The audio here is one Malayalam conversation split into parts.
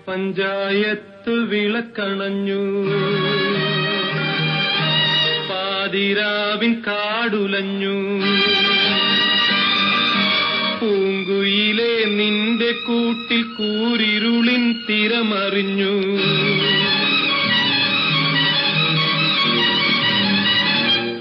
പഞ്ചായത്ത് വിളക്കണഞ്ഞു, പാതിരാവിൻ കാടുലഞ്ഞു. പൂങ്കുയിലെ നിന്റെ കൂട്ടിൽ കൂരിരുളിൻ തിരമറിഞ്ഞു.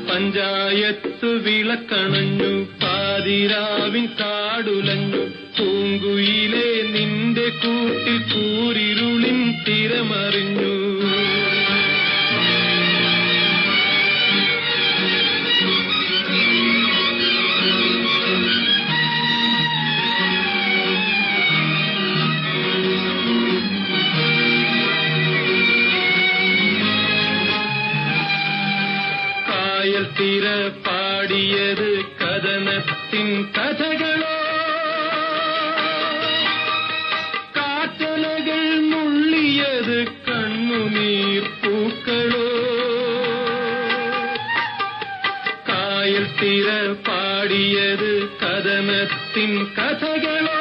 പഞ്ചായത്ത് വിളക്കണഞ്ഞു, പാതിരാവിൻ കാടുലഞ്ഞു. പൂങ്കുയിലെ നിന്റെ കൂട്ടിൽ കൂരിരുളിൻ തിരമറിഞ്ഞു. കായൽ തിര പാടിയത് കഥനത്തിൻ കഥകളോ, കാറ്റലകൾ നുള്ളിയത് കണ്ണുനീർ പൂക്കളോ. കായൽ തിര പാടിയത് കഥനത്തിൻ കഥകളോ,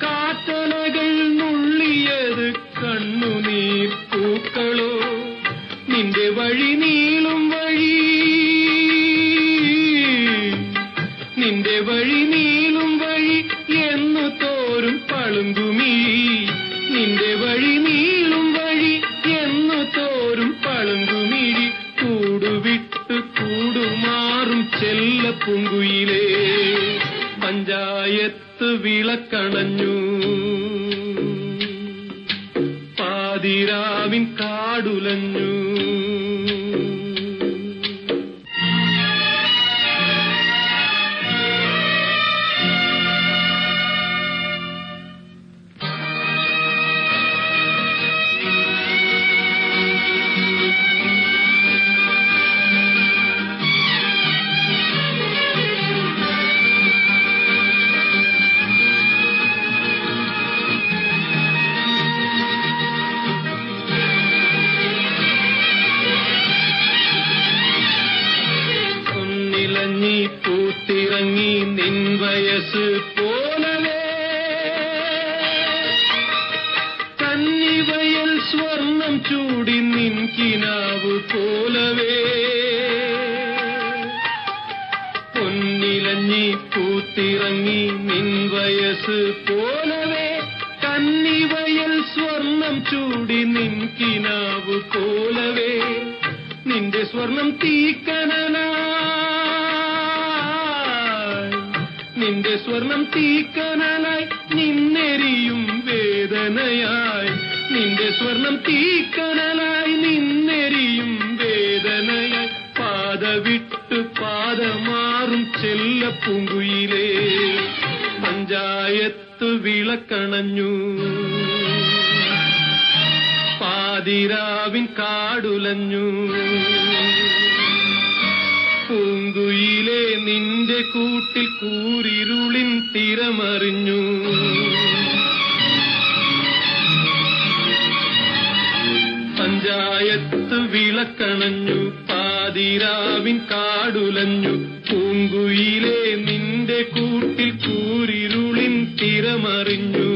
കാറ്റലകൾ നുള്ളിയത് കണ്ണുനീർ പൂക്കളോ. നിന്റെ വഴി നീളും വഴി, നിന്റെ വഴി നീളും വഴി എന്നു തോരും പളുങ്കുമിഴി. നിന്റെ വഴി നീളും വഴി എന്നു തോരും പളുങ്കുമിഴി. കൂടുവിട്ട് കൂടുമാറും ചെല്ലപ്പൂങ്കുയിലേ, പഞ്ചായത്ത് വിളക്കണഞ്ഞു, പാതിരാവിൻ കാടുലഞ്ഞു. പൂത്തിറങ്ങി നിൻ വയസ്സ് പോലവേ, കന്നിവയൽ സ്വർണം ചൂടി നിൻ കിനാവ് പോലവേ. പൊന്നിലഞ്ഞി പൂത്തിറങ്ങി നിൻ വയസ്സ് പോലവേ, കന്നിവയൽ സ്വർണം ചൂടി നിൻ കിനാവ് പോലവേ. നിന്റെ സ്വർണം തീക്കനലായി, നിന്റെ സ്വർണം തീക്കനലായി നിന്നെരിയും വേദനയായി. നിന്റെ സ്വർണം തീക്കനലായി നിന്നെരിയും വേദനയായി. പാതവിട്ട് പാദമാറും ചെല്ലപ്പൂങ്കുയിലേ, പഞ്ചായത്ത് വിളക്കണഞ്ഞു, പാതിരാവിൻ കാടുലഞ്ഞു. പൂങ്കുയിലെ നിന്റെ കൂട്ടിൽ കൂരിരുളിൻ തിരമറിഞ്ഞു. പഞ്ചായത്ത് വിളക്കണഞ്ഞു, പാതിരാവിൻ കാടുലഞ്ഞു. പൂങ്കുയിലെ നിന്റെ കൂട്ടിൽ കൂരിരുളിൻ തിരമറിഞ്ഞു.